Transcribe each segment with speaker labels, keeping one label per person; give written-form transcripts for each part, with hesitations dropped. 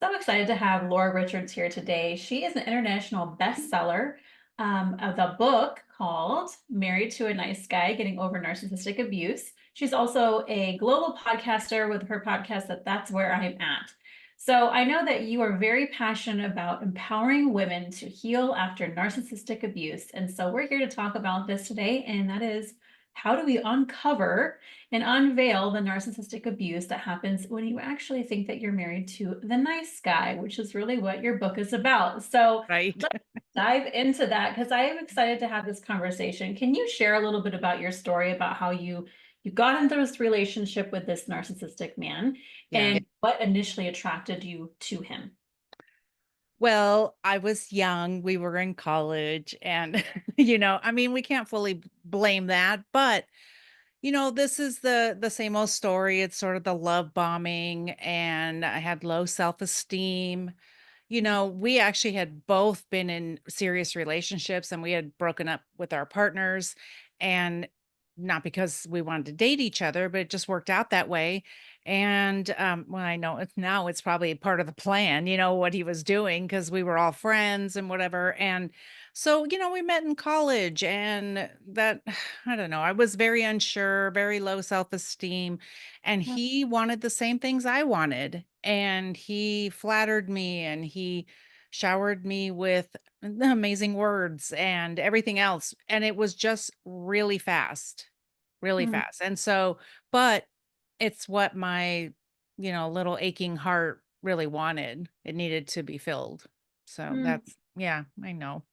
Speaker 1: So excited to have Laura Richards here today. She is an international bestseller of the book called Married to a Nice Guy, Getting Over Narcissistic Abuse. She's also a global podcaster with her podcast That's Where I'm At. So I know that you are very passionate about empowering women to heal after narcissistic abuse. And so we're here to talk about this today, and that is how do we uncover and unveil the narcissistic abuse that happens when you actually think that you're married to the nice guy, which is really what your book is about. So
Speaker 2: Right.
Speaker 1: let's dive into that because I am excited to have this conversation. Can you share a little bit about your story about how you got into this relationship with this narcissistic man
Speaker 2: Yeah.
Speaker 1: and what initially attracted you to him?
Speaker 2: Well, I was young, we were in college and, I mean, we can't fully blame that, but, this is the same old story. It's sort of the love bombing and I had low self-esteem. We actually had both been in serious relationships and we had broken up with our partners, and not because we wanted to date each other, but it just worked out that way. And well, I know it's probably part of the plan, what he was doing because we were all friends and whatever. And so, we met in college, and that, I don't know, I was very unsure, very low self-esteem, and he wanted the same things I wanted. And he flattered me and he showered me with amazing words and everything else. And it was just really fast, really
Speaker 1: Mhm.
Speaker 2: fast. And so, but it's what my, little aching heart really wanted. It needed to be filled. So yeah, I know.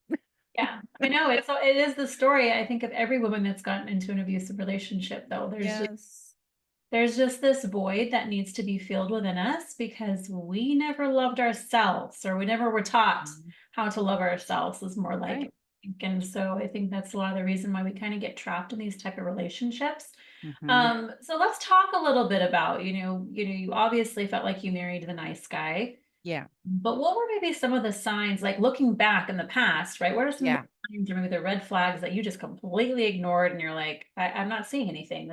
Speaker 1: Yeah, I know it is the story I think of every woman that's gotten into an abusive relationship though.
Speaker 2: Yes.
Speaker 1: There's just this void that needs to be filled within us because we never loved ourselves or we never were taught
Speaker 2: Mhm.
Speaker 1: how to love ourselves is more like
Speaker 2: Right.
Speaker 1: it. And so I think that's a lot of the reason why we kind of get trapped in these type of relationships.
Speaker 2: Hmm.
Speaker 1: So let's talk a little bit about, you obviously felt like you married the nice guy,
Speaker 2: Yeah.
Speaker 1: but what were maybe some of the signs, like looking back in the past, right? What are some of
Speaker 2: Yeah.
Speaker 1: the signs or maybe the red flags that you just completely ignored and you're like, I'm not seeing anything.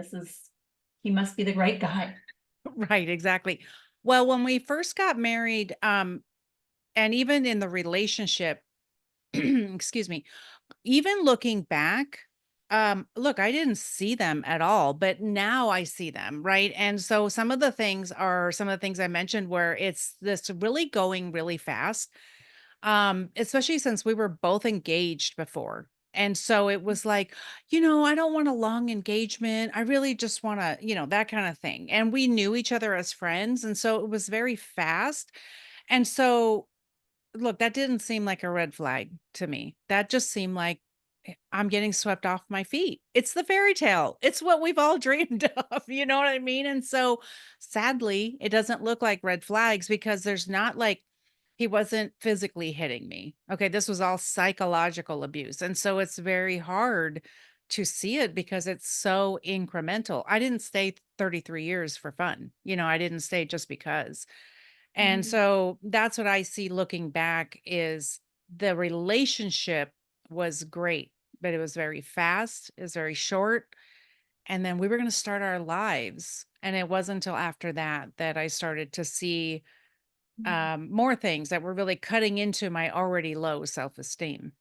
Speaker 1: He must be the right guy.
Speaker 2: Right. Exactly. Well, when we first got married, and even in the relationship, excuse me, even looking back, look, I didn't see them at all, but now I see them, right? And so some of the things I mentioned where it's this really going really fast, especially since we were both engaged before. And so it was like, I don't want a long engagement. I really just want to, that kind of thing. And we knew each other as friends. And so it was very fast. And so look, that didn't seem like a red flag to me. That just seemed like I'm getting swept off my feet. It's the fairy tale. It's what we've all dreamed of, you know what I mean? And so sadly, it doesn't look like red flags because there's not like he wasn't physically hitting me. Okay, this was all psychological abuse. And so it's very hard to see it because it's so incremental. I didn't stay 33 years for fun. I didn't stay just because. And
Speaker 1: Mhm.
Speaker 2: so that's what I see looking back is the relationship was great, but it was very fast, it was very short, and then we were gonna start our lives. And it wasn't until after that that I started to see more things that were really cutting into my already low self-esteem.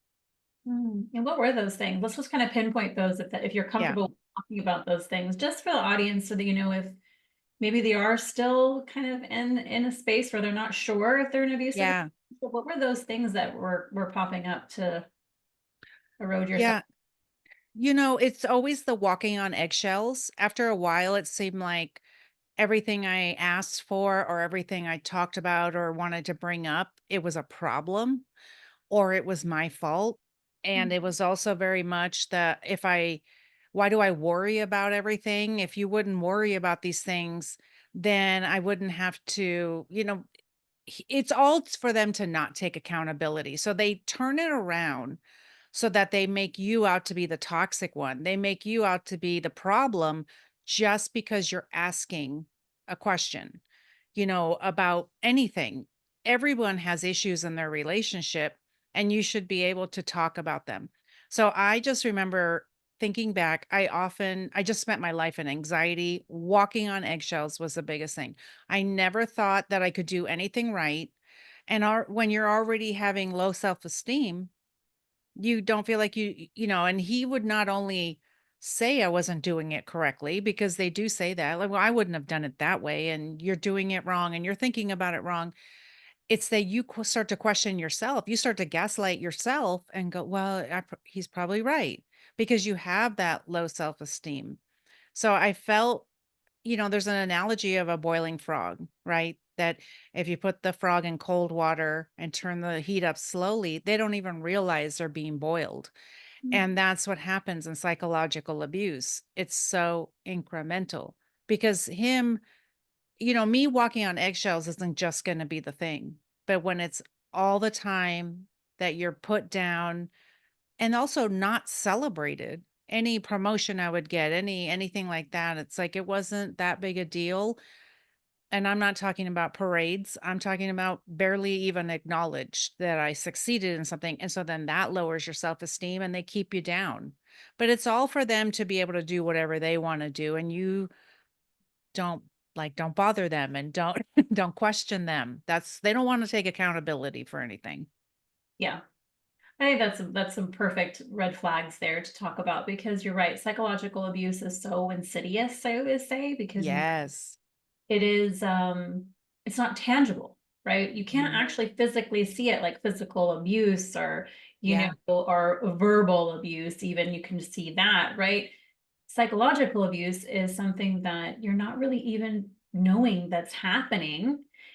Speaker 1: And what were those things? Let's just kind of pinpoint those if you're
Speaker 2: Yeah.
Speaker 1: comfortable talking about those things, just for the audience, so that you know if maybe they are still kind of in a space where they're not sure if they're in abusive.
Speaker 2: Yeah.
Speaker 1: But what were those things that were popping up to erode your self?
Speaker 2: Yeah. It's always the walking on eggshells. After a while, it seemed like everything I asked for or everything I talked about or wanted to bring up, it was a problem or it was my fault. And it was also very much that why do I worry about everything? If you wouldn't worry about these things, then I wouldn't have to, it's all for them to not take accountability. So they turn it around so that they make you out to be the toxic one. They make you out to be the problem just because you're asking a question, about anything. Everyone has issues in their relationship and you should be able to talk about them. So I just remember thinking back, I just spent my life in anxiety. Walking on eggshells was the biggest thing. I never thought that I could do anything right. And when you're already having low self-esteem, you don't feel like and he would not only say I wasn't doing it correctly, because they do say that, like, well, I wouldn't have done it that way, and you're doing it wrong, and you're thinking about it wrong. It's that you start to question yourself. You start to gaslight yourself and go, well, he's probably right, because you have that low self-esteem. So I felt, there's an analogy of a boiling frog, right? That if you put the frog in cold water and turn the heat up slowly, they don't even realize they're being boiled.
Speaker 1: Mm.
Speaker 2: And that's what happens in psychological abuse. It's so incremental because me walking on eggshells isn't just going to be the thing. But when it's all the time that you're put down and also not celebrated, any promotion I would get, anything like that, it's like it wasn't that big a deal. And I'm not talking about parades. I'm talking about barely even acknowledged that I succeeded in something. And so then that lowers your self-esteem and they keep you down. But it's all for them to be able to do whatever they want to do. And you don't don't bother them and don't don't question them. They don't want to take accountability for anything.
Speaker 1: Yeah. I think that's some perfect red flags there to talk about because you're right. Psychological abuse is so insidious, I always say, because
Speaker 2: Yes.
Speaker 1: it is it's not tangible, right? You can't
Speaker 2: Mhm.
Speaker 1: actually physically see it like physical abuse or,
Speaker 2: Yeah.
Speaker 1: or verbal abuse, even you can see that, right? Psychological abuse is something that you're not really even knowing that's happening.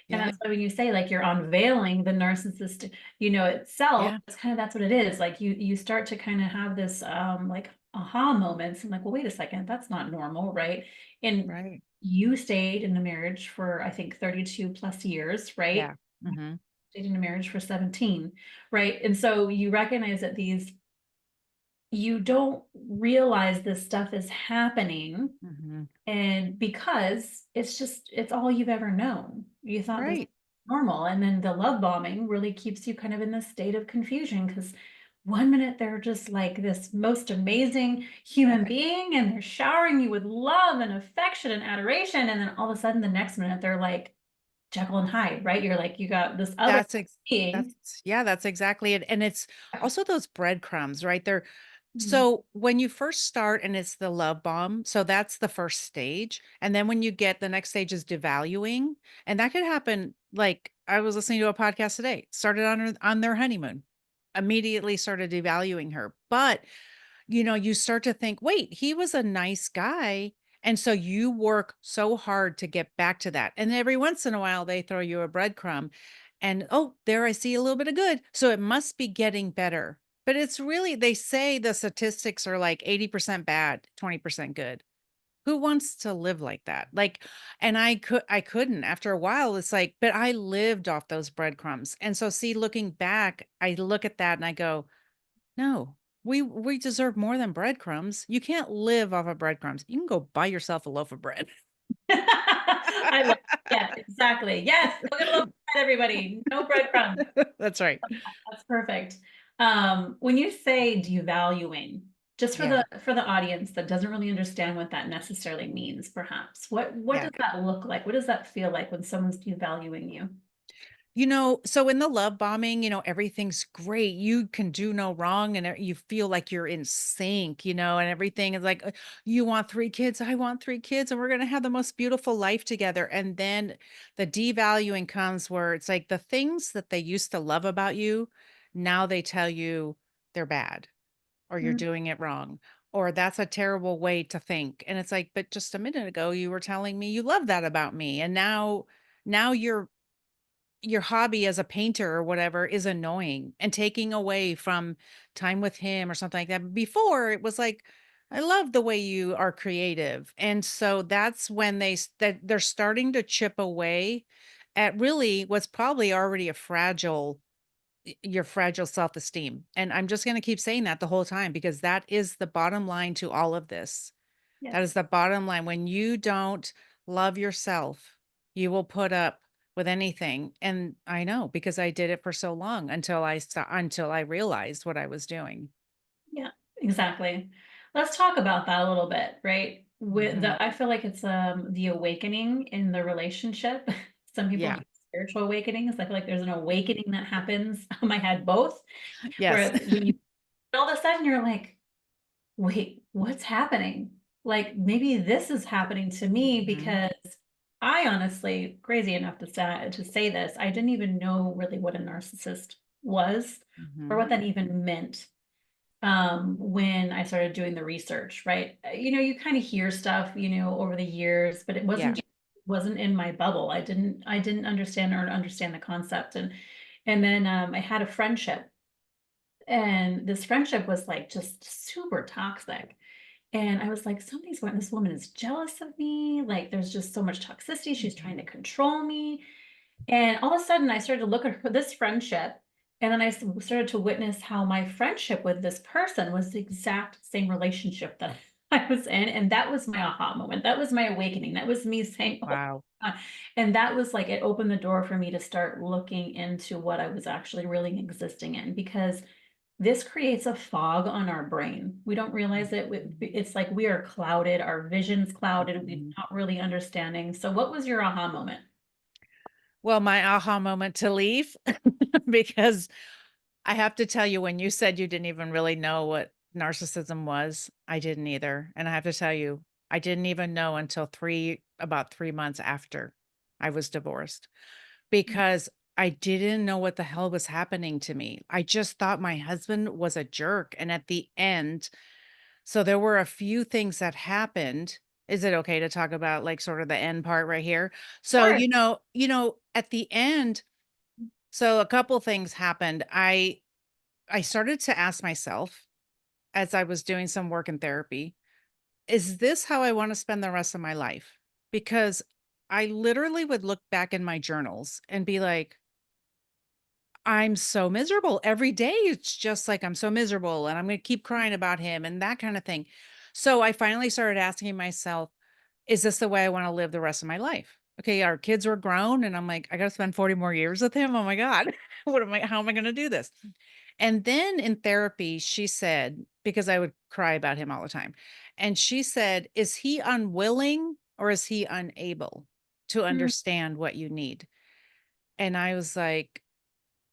Speaker 1: And
Speaker 2: Yeah.
Speaker 1: that's why when you say like you're unveiling the narcissist, itself,
Speaker 2: Yeah.
Speaker 1: that's what it is. Like you start to kind of have this like aha moments and like, well, wait a second, that's not normal, right? And
Speaker 2: Right.
Speaker 1: you stayed in a marriage for I think 32 plus years, right?
Speaker 2: Yeah. Mhm.
Speaker 1: Stayed in a marriage for 17, right? And so you recognize that you don't realize this stuff is happening
Speaker 2: Mhm.
Speaker 1: and because it's all you've ever known. You thought this was
Speaker 2: Right.
Speaker 1: normal. And then the love bombing really keeps you kind of in this state of confusion because one minute they're just like this most amazing human being and they're showering you with love and affection and adoration. And then all of a sudden the next minute they're like Jekyll and Hyde, right? You're like, you got this other being.
Speaker 2: That's exactly it, and it's also those breadcrumbs, right?
Speaker 1: Mhm.
Speaker 2: So when you first start and it's the love bomb, so that's the first stage, and then when you get the next stage is devaluing, and that could happen, like, I was listening to a podcast today, started on their honeymoon, immediately started devaluing her, but you start to think, wait, he was a nice guy. And so you work so hard to get back to that. And every once in a while, they throw you a breadcrumb and, oh, there I see a little bit of good. So it must be getting better. But it's really, they say the statistics are like 80% bad, 20% good. Who wants to live like that? Like, and I couldn't after a while. It's like, but I lived off those breadcrumbs. And so, see, looking back, I look at that and I go, no, we deserve more than breadcrumbs. You can't live off of breadcrumbs. You can go buy yourself a loaf of bread.
Speaker 1: I love yeah, exactly. Yes, go get a loaf of bread, everybody. No breadcrumbs.
Speaker 2: That's right.
Speaker 1: That's perfect. When you say devaluing, just
Speaker 2: Yeah,
Speaker 1: for the audience that doesn't really understand what that necessarily means, perhaps, what
Speaker 2: yeah.
Speaker 1: does that look like? What does that feel like when someone's devaluing you?
Speaker 2: So in the love bombing, everything's great. You can do no wrong and you feel like you're in sync, and everything is like, you want 3 kids, I want 3 kids, and we're going to have the most beautiful life together. And then the devaluing comes where it's like the things that they used to love about you, now they tell you they're bad or you're
Speaker 1: Mm,
Speaker 2: doing it wrong or that's a terrible way to think. And it's like, but just a minute ago you were telling me you love that about me. And now your hobby as a painter or whatever is annoying and taking away from time with him or something like that. Before it was like, I love the way you are creative. And so that's when that they're starting to chip away at really what's probably already a your fragile self-esteem. And I'm just going to keep saying that the whole time because that is the bottom line to all of this. That is
Speaker 1: yes.
Speaker 2: the bottom line. When you don't love yourself, you will put up with anything. And I know because I did it for so long until I realized what I was doing.
Speaker 1: Yeah, exactly. Let's talk about that a little bit, right? With
Speaker 2: Mhm.
Speaker 1: the I feel like it's the awakening in the relationship. Some people
Speaker 2: Yeah.
Speaker 1: use spiritual awakenings. I feel like there's an awakening that happens. I had both,
Speaker 2: Yes.
Speaker 1: where when you all of a sudden you're like, wait, what's happening? Like maybe this is happening to me
Speaker 2: Mhm,
Speaker 1: because I honestly, crazy enough to say this, I didn't even know really what a narcissist was or
Speaker 2: mhm.
Speaker 1: what that even meant when I started doing the research, right? You kind of hear stuff, over the years, but it
Speaker 2: Yeah.
Speaker 1: wasn't in my bubble. I didn't understand or understand the concept. And then I had a friendship, and this friendship was like just super toxic. And I was like, somebody's going, this woman is jealous of me. Like, there's just so much toxicity. She's trying to
Speaker 2: Mhm.
Speaker 1: control me. And all of a sudden, I started to look at this friendship, and then started to witness how my friendship with this person was the exact same relationship that I was in. And that was my aha moment. That was my awakening. That was me saying, oh,
Speaker 2: Wow.
Speaker 1: and that was like, it opened the door for me to start looking into what I was actually really existing in, because this creates a fog on our brain. We don't realize it.
Speaker 2: Mhm,
Speaker 1: It's like we are clouded, our vision's clouded, we're
Speaker 2: mhm.
Speaker 1: not really understanding. So, what was your aha moment?
Speaker 2: Well, my aha moment to leave, because I have to tell you, when you said you didn't even really know what narcissism was, I didn't either. And I have to tell you, I didn't even know until about 3 months after I was divorced, because I didn't know what the hell was happening to me. I just thought my husband was a jerk. And at the end, so there were a few things that happened. Is it okay to talk about like sort of the end part right here? So,
Speaker 1: Sure.
Speaker 2: at the end, so a couple things happened. I started to ask myself as I was doing some work in therapy, is this how I want to spend the rest of my life? Because I literally would look back in my journals and be like, I'm so miserable every day. It's just like I'm so miserable and I'm going to keep crying about him and that kind of thing. So I finally started asking myself, is this the way I want to live the rest of my life? Okay, our kids were grown and I'm like, I got to spend 40 more years with him. Oh my God. How am I going to do this? And then in therapy, she said, because I would cry about him all the time, and she said, is he unwilling or is he unable to
Speaker 1: Mm,
Speaker 2: understand what you need? And I was like,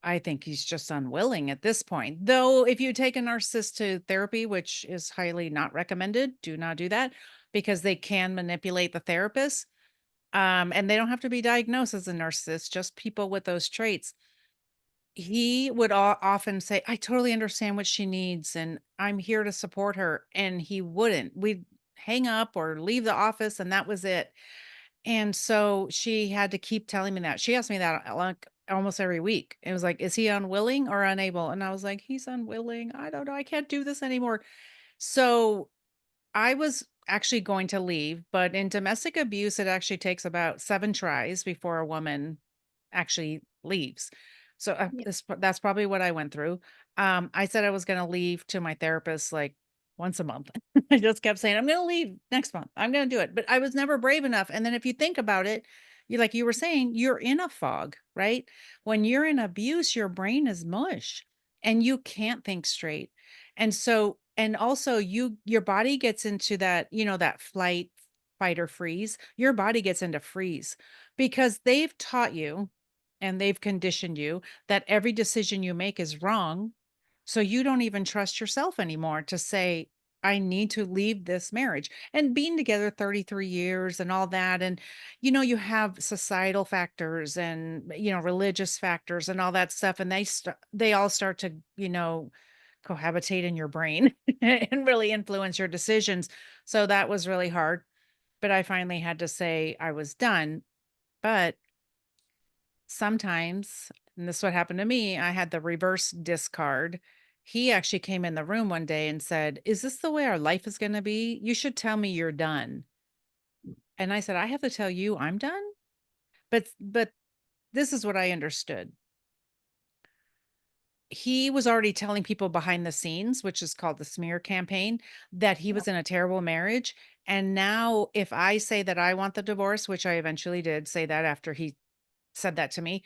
Speaker 2: I think he's just unwilling at this point. Though, if you take a narcissist to therapy, which is highly not recommended, do not do that because they can manipulate the therapist. And they don't have to be diagnosed as a narcissist, just people with those traits. He would often say, I totally understand what she needs and I'm here to support her. And he wouldn't. We'd hang up or leave the office and that was it. And so she had to keep telling me that. She asked me that like almost every week. It was like, is he unwilling or unable? And I was like, he's unwilling. I don't know. I can't do this anymore. So I was actually going to leave, but in domestic abuse, it actually takes about 7 tries before a woman actually leaves. So,
Speaker 1: yeah.
Speaker 2: that's probably what I went through. I said I was gonna leave to my therapist, like, once a month. I just kept saying, "I'm gonna leave next month. I'm gonna do it," but I was never brave enough, and then if you think about it, you like you were saying, you're in a fog, right? When you're in abuse, your brain is mush, and you can't think straight. And also your body gets into that, that flight, fight, or freeze. Your body gets into freeze because they've taught you and they've conditioned you that every decision you make is wrong. So you don't even trust yourself anymore to say, I need to leave this marriage. And being together 33 years and all that. And, you have societal factors and, religious factors and all that stuff. And they all start to, cohabitate in your brain and really influence your decisions. So that was really hard. But I finally had to say I was done. But sometimes, and this is what happened to me, I had the reverse discard. He actually came in the room one day and said, is this the way our life is going to be? You should tell me you're done. And I said, I have to tell you I'm done. But this is what I understood. He was already telling people behind the scenes, which is called the smear campaign, that he was in a terrible marriage. And now, if I say that I want the divorce, which I eventually did say that after he said that to me,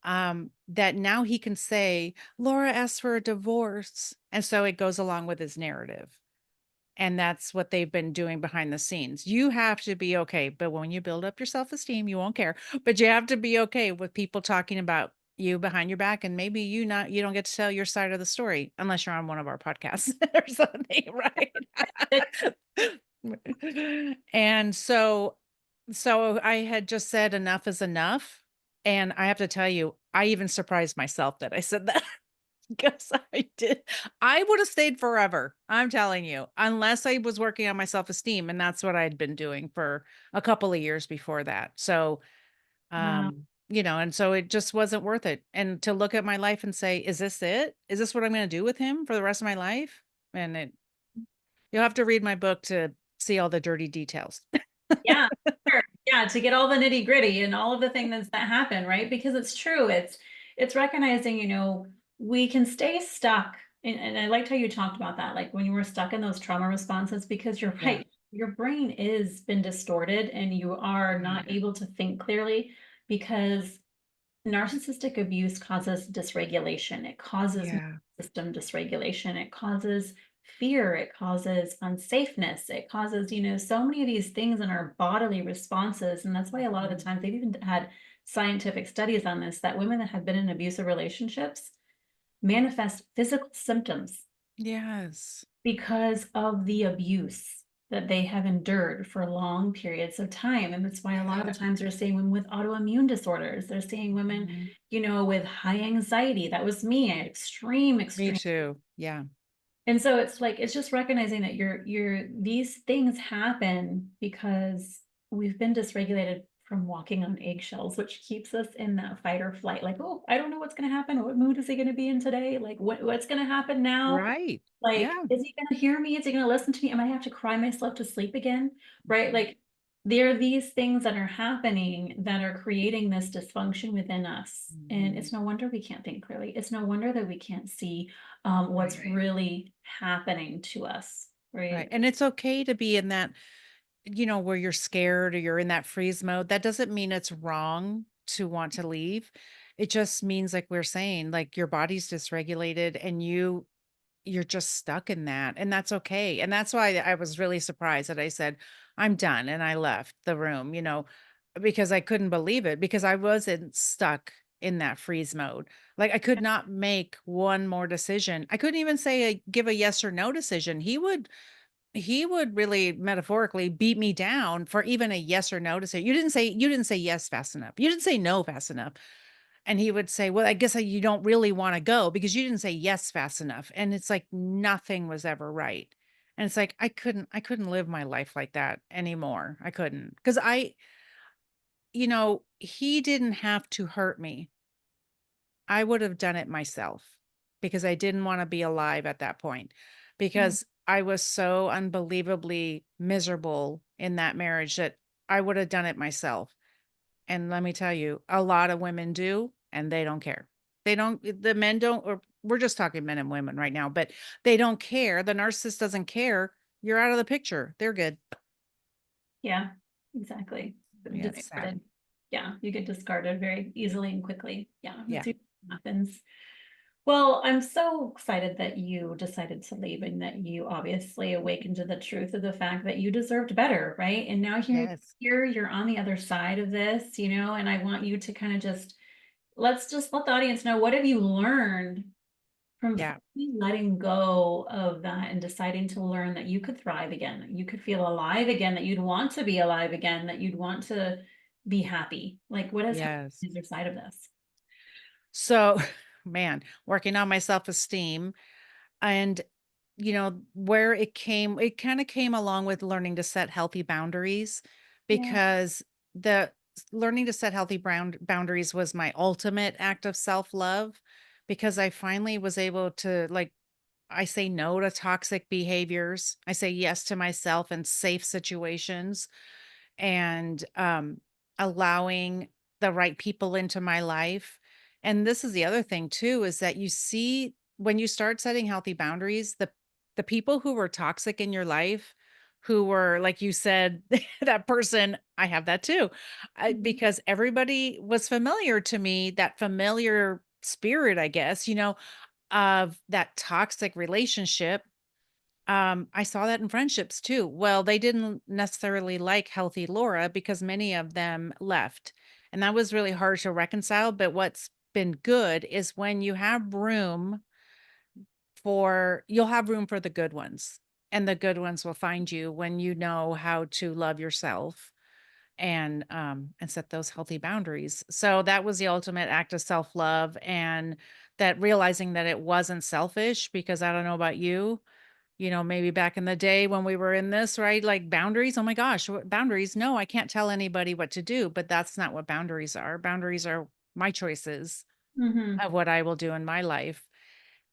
Speaker 2: that now he can say, Laura asked for a divorce. And so it goes along with his narrative. And that's what they've been doing behind the scenes. You have to be okay, but when you build up your self-esteem, you won't care. But you have to be okay with people talking about you behind your back, and maybe you don't get to tell your side of the story unless you're on one of our podcasts or something, right?
Speaker 1: It-
Speaker 2: And so I had just said enough is enough, and I have to tell you, I even surprised myself that I said that. Guess I did. I would have stayed forever, I'm telling you, unless I was working on my self-esteem, and that's what I'd been doing for a couple of years before that. So,
Speaker 1: Wow.
Speaker 2: and so it just wasn't worth it. And to look at my life and say, "Is this it? Is this what I'm gonna do with him for the rest of my life?" And you'll have to read my book to see all the dirty details.
Speaker 1: Yeah, sure. Yeah, to get all the nitty-gritty and all of the things that happen, right? Because it's true. It's recognizing, we can stay stuck. And I liked how you talked about that, like when you were stuck in those trauma responses, because you're
Speaker 2: Yeah.
Speaker 1: right. Your brain is been distorted and you are not
Speaker 2: Right.
Speaker 1: able to think clearly because narcissistic abuse causes dysregulation. It causes
Speaker 2: Yeah.
Speaker 1: system dysregulation. It causes fear. It causes unsafeness. It causes, so many of these things in our bodily responses. And that's why a lot of the
Speaker 2: Mhm.
Speaker 1: times they've even had scientific studies on this that women that have been in abusive relationships manifest physical symptoms
Speaker 2: Yes.
Speaker 1: because of the abuse that they have endured for long periods of time. And that's why a lot of the
Speaker 2: Yeah.
Speaker 1: times they're seeing women with autoimmune disorders. They're seeing women,
Speaker 2: Mhm.
Speaker 1: with high anxiety. That was me. I had extreme,
Speaker 2: Me
Speaker 1: extreme.
Speaker 2: too. Yeah.
Speaker 1: And so it's like it's just recognizing that these things happen because we've been dysregulated from walking on eggshells, which keeps us in that fight or flight. Like, oh, I don't know what's going to happen. What mood is he going to be in today? Like, what's going to happen now?
Speaker 2: Right.
Speaker 1: Like,
Speaker 2: Yeah.
Speaker 1: is he gonna hear me? Is he gonna listen to me? Am I gonna have to cry myself to sleep again? Right? Like, there are these things that are happening that are creating this dysfunction within us. And
Speaker 2: Mhm.
Speaker 1: it's no wonder we can't think clearly. It's no wonder that we can't see what's
Speaker 2: Right.
Speaker 1: really happening to us.
Speaker 2: Right.
Speaker 1: Right.
Speaker 2: And it's okay to be in that, where you're scared or you're in that freeze mode. That doesn't mean it's wrong to want to leave. It just means, like we're saying, like your body's dysregulated and you're just stuck in that. And that's okay. And that's why I was really surprised that I said, I'm done. And I left the room, because I couldn't believe it because I wasn't stuck in that freeze mode. Like I could not make one more decision. I couldn't even say give a yes or no decision. He would really metaphorically beat me down for even a yes or no decision. You didn't say yes fast enough. You didn't say no fast enough. And he would say, "Well, I guess you don't really want to go because you didn't say yes fast enough." And it's like nothing was ever right. And it's like I couldn't live my life like that anymore. I couldn't. Cuz he didn't have to hurt me. I would have done it myself because I didn't want to be alive at that point
Speaker 1: Mm.
Speaker 2: because I was so unbelievably miserable in that marriage that I would have done it myself. And let me tell you, a lot of women do, and they don't care. The men don't, or we're just talking men and women right now, but they don't care. The narcissist doesn't care. You're out of the picture. They're good.
Speaker 1: Yeah, exactly.
Speaker 2: Yeah, it's sad.
Speaker 1: Discarded. Yeah, you get discarded very easily and quickly. Yeah,
Speaker 2: Yeah.
Speaker 1: that's what happens. Well, I'm so excited that you decided to leave and that you obviously awakened to the truth of the fact that you deserved better, right? And now
Speaker 2: Yes.
Speaker 1: here you're on the other side of this, and I want you to kind of let's just let the audience know, what have you learned from
Speaker 2: Yeah.
Speaker 1: finally letting go of that and deciding to learn that you could thrive again, that you could feel alive again, that you'd want to be alive again, that you'd want to be happy. Like what has happened
Speaker 2: Yes.
Speaker 1: on the other side of this?
Speaker 2: So, man, working on my self-esteem and where it kind of came along with learning to set healthy boundaries
Speaker 1: Yeah.
Speaker 2: because the learning to set healthy boundaries was my ultimate act of self-love because I finally was able to I say no to toxic behaviors. I say yes to myself in safe situations and allowing the right people into my life. And this is the other thing too is that you see when you start setting healthy boundaries, the people who were toxic in your life, who were like you said, that person, I have that too,
Speaker 1: Mhm.
Speaker 2: because everybody was familiar to me, that familiar spirit, I guess, of that toxic relationship I saw that in friendships too. Well, they didn't necessarily like healthy Laura because many of them left. And that was really hard to reconcile. But what's been good is when you have room you'll have room for the good ones. And the good ones will find you when you know how to love yourself and set those healthy boundaries. So that was the ultimate act of self-love, and that realizing that it wasn't selfish, because I don't know about you, maybe back in the day when we were in this, right? Like boundaries. Oh my gosh, what boundaries? No, I can't tell anybody what to do, but that's not what boundaries are. Boundaries are my choices
Speaker 1: Mhm.
Speaker 2: of what I will do in my life.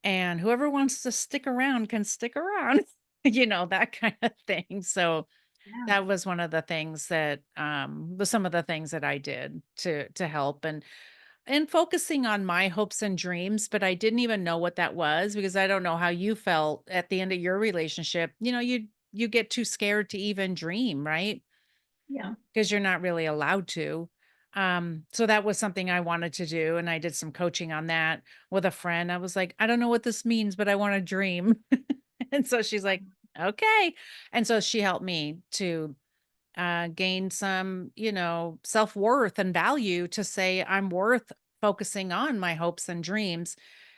Speaker 2: And whoever wants to stick around can stick around, that kind of thing. So
Speaker 1: Yeah.
Speaker 2: that was one of the things that was some of the things that I did to help and focusing on my hopes and dreams, but I didn't even know what that was because I don't know how you felt at the end of your relationship. You get too scared to even dream, right?
Speaker 1: Yeah.
Speaker 2: Because you're not really allowed to. So that was something I wanted to do, and I did some coaching on that with a friend. I was like, I don't know what this means, but I want to dream. And so she's like, okay. And so she helped me to gain some, self worth and value to say I'm worth focusing on my hopes and dreams.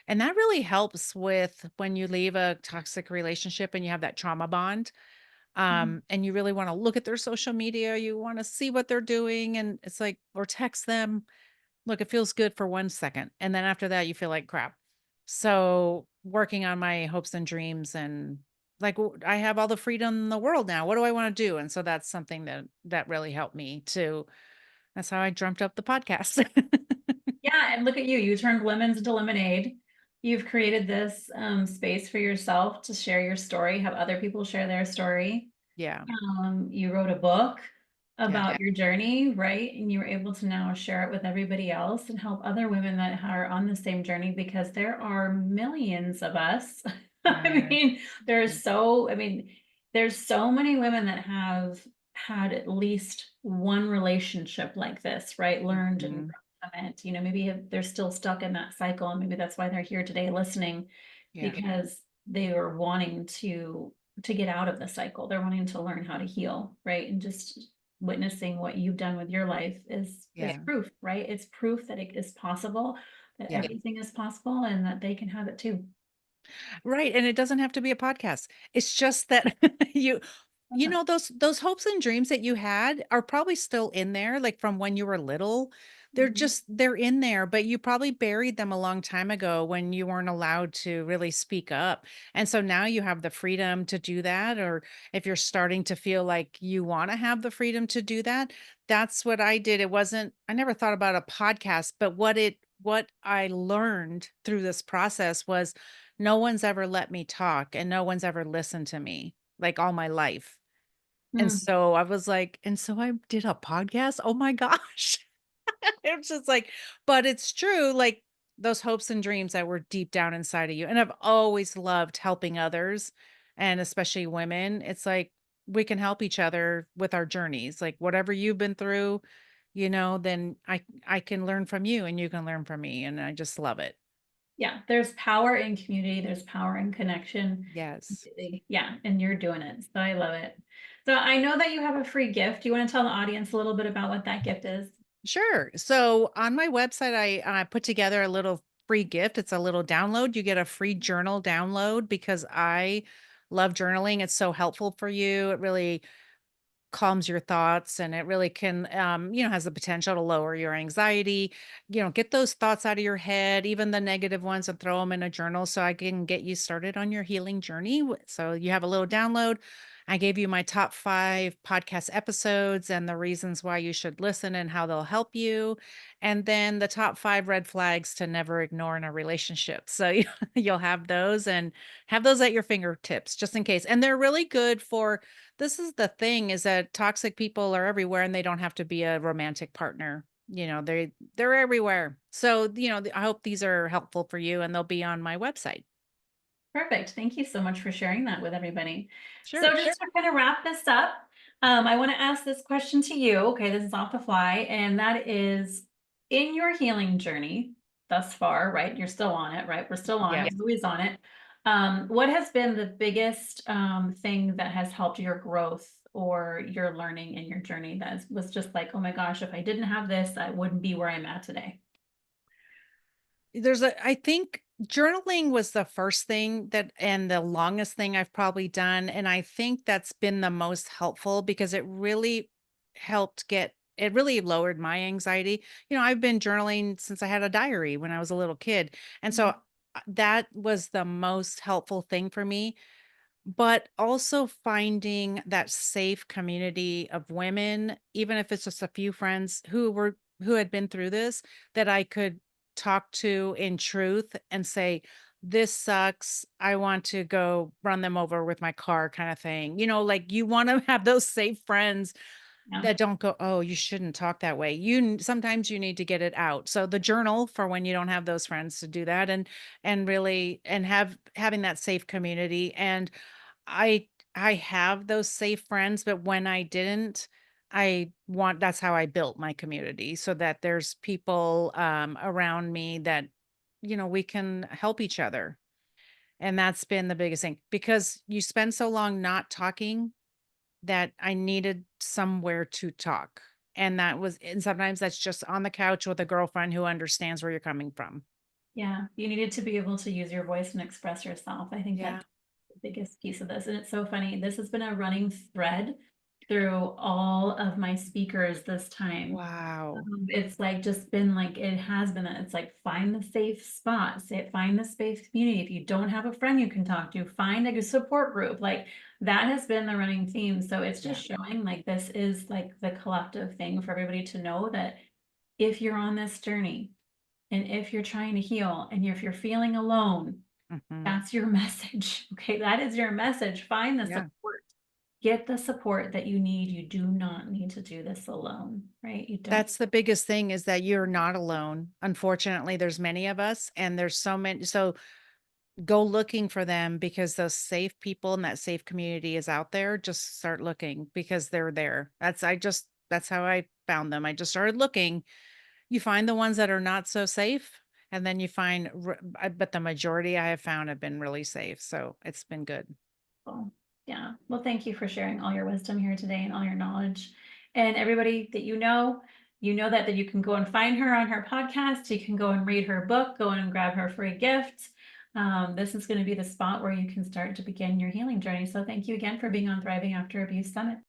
Speaker 2: And that really helps with when you leave a toxic relationship and you have that trauma bond.
Speaker 1: Mhm.
Speaker 2: And you really want to look at their social media, you want to see what they're doing, and it's like, or text them. Look, it feels good for 1 second. And then after that, you feel like crap. So working on my hopes and dreams and like I have all the freedom in the world now. What do I want to do? And so that's something that really helped me to. That's how I dreamt up the podcast.
Speaker 1: Yeah, and look at you. You turned lemons into lemonade. You've created this space for yourself to share your story, have other people share their story.
Speaker 2: Yeah.
Speaker 1: You wrote a book
Speaker 2: Yeah.
Speaker 1: about your journey, right? And you were able to now share it with everybody else and help other women that are on the same journey because there are millions of us.
Speaker 2: Yeah.
Speaker 1: I mean, there's so many women that have had at least one relationship like this, right? Learned and
Speaker 2: Mhm.
Speaker 1: grown from it. Maybe they're still stuck in that cycle, and maybe that's why they're here today listening
Speaker 2: Yeah.
Speaker 1: because they were wanting to get out of the cycle. They're wanting to learn how to heal, right? And just witnessing what you've done with your life is
Speaker 2: Yeah.
Speaker 1: proof, right? It's proof that it is possible, that
Speaker 2: Yeah.
Speaker 1: everything is possible and that they can have it too.
Speaker 2: Right, and it doesn't have to be a podcast. It's just that those hopes and dreams that you had are probably still in there, like, from when you were little.
Speaker 1: Mhm.
Speaker 2: They're in there, but you probably buried them a long time ago when you weren't allowed to really speak up, and so now you have the freedom to do that, or if you're starting to feel like you wanna have the freedom to do that, that's what I did. I never thought about a podcast, but what I learned through this process was no one's ever let me talk and no one's ever listened to me, like, all my life. And
Speaker 1: Mm.
Speaker 2: so I was like, "And so I did a podcast? Oh my gosh." It's just like, but it's true, like, those hopes and dreams that were deep down inside of you, and I've always loved helping others, and especially women. It's like, we can help each other with our journeys, like, whatever you've been through, then I can learn from you and you can learn from me, and I just love it.
Speaker 1: Yeah, there's power in community, there's power in connection.
Speaker 2: Yes.
Speaker 1: Completely. Yeah, and you're doing it. So I love it. So I know that you have a free gift. Do you want to tell the audience a little bit about what that gift is?
Speaker 2: Sure. So on my website, I put together a little free gift. It's a little download. You get a free journal download because I love journaling. It's so helpful for you. It really calms your thoughts, and it really can has the potential to lower your anxiety. Get those thoughts out of your head, even the negative ones, and throw them in a journal so I can get you started on your healing journey. So you have a little download. I gave you my top 5 podcast episodes and the reasons why you should listen and how they'll help you, and then the top 5 red flags to never ignore in a relationship. So you'll have those and have those at your fingertips just in case, and they're really good for. This is the thing, is that toxic people are everywhere and they don't have to be a romantic partner. They're everywhere. So, I hope these are helpful for you, and they'll be on my website.
Speaker 1: Perfect. Thank you so much for sharing that with everybody. So
Speaker 2: Sure.
Speaker 1: just to kind of wrap this up, I want to ask this question to you. Okay, this is off the fly, and that is in your healing journey thus far, right? You're still on it, right? We're still on it.
Speaker 2: Yes.
Speaker 1: Everybody's on it. What has been the biggest thing that has helped your growth or your learning in your journey was just like, oh my gosh, if I didn't have this, I wouldn't be where I'm at today?
Speaker 2: I think journaling was the first thing that and the longest thing I've probably done, and I think that's been the most helpful because it really lowered my anxiety. I've been journaling since I had a diary when I was a little kid, and so,
Speaker 1: Mhm.
Speaker 2: that was the most helpful thing for me, but also finding that safe community of women, even if it's just a few friends who had been through this, that I could talk to in truth and say, "This sucks. I want to go run them over with my car," kind of thing. Like you want to have those safe friends
Speaker 1: Yeah.
Speaker 2: that don't go, "Oh, you shouldn't talk that way." Sometimes you need to get it out. So the journal for when you don't have those friends to do that, and really and having that safe community. And I I have those safe friends, but when I didn't, that's how I built my community so that there's people around me that we can help each other. And that's been the biggest thing because you spend so long not talking that I needed somewhere to talk. And sometimes that's just on the couch with a girlfriend who understands where you're coming from.
Speaker 1: Yeah. You needed to be able to use your voice and express yourself. I think
Speaker 2: Yeah.
Speaker 1: that's the biggest piece of this. And it's so funny. This has been a running thread through all of my speakers this time.
Speaker 2: Wow.
Speaker 1: It's like just been like it has been that it's like find the safe spot, find the safe community. If you don't have a friend you can talk to, find a good support group. Like that has been the running theme. So it's
Speaker 2: Yeah.
Speaker 1: just showing like this is like the collective thing for everybody to know that if you're on this journey and if you're trying to heal and if you're feeling alone,
Speaker 2: Mhm.
Speaker 1: that's your message. Okay, that is your message. Find the
Speaker 2: Yeah.
Speaker 1: support. Get the support that you need. You do not need to do this alone, right? You don't.
Speaker 2: That's the biggest thing is that you're not alone. Unfortunately, there's many of us and there's so many. So go looking for them because those safe people and that safe community is out there. Just start looking because they're there. That's how I found them. I just started looking. You find the ones that are not so safe and then but the majority I have found have been really safe. So it's been good.
Speaker 1: Well, yeah. Well, thank you for sharing all your wisdom here today and all your knowledge. And everybody that you know that you can go and find her on her podcast. You can go and read her book, go and grab her free gift. This is going to be the spot where you can start to begin your healing journey. So thank you again for being on Thriving After Abuse Summit.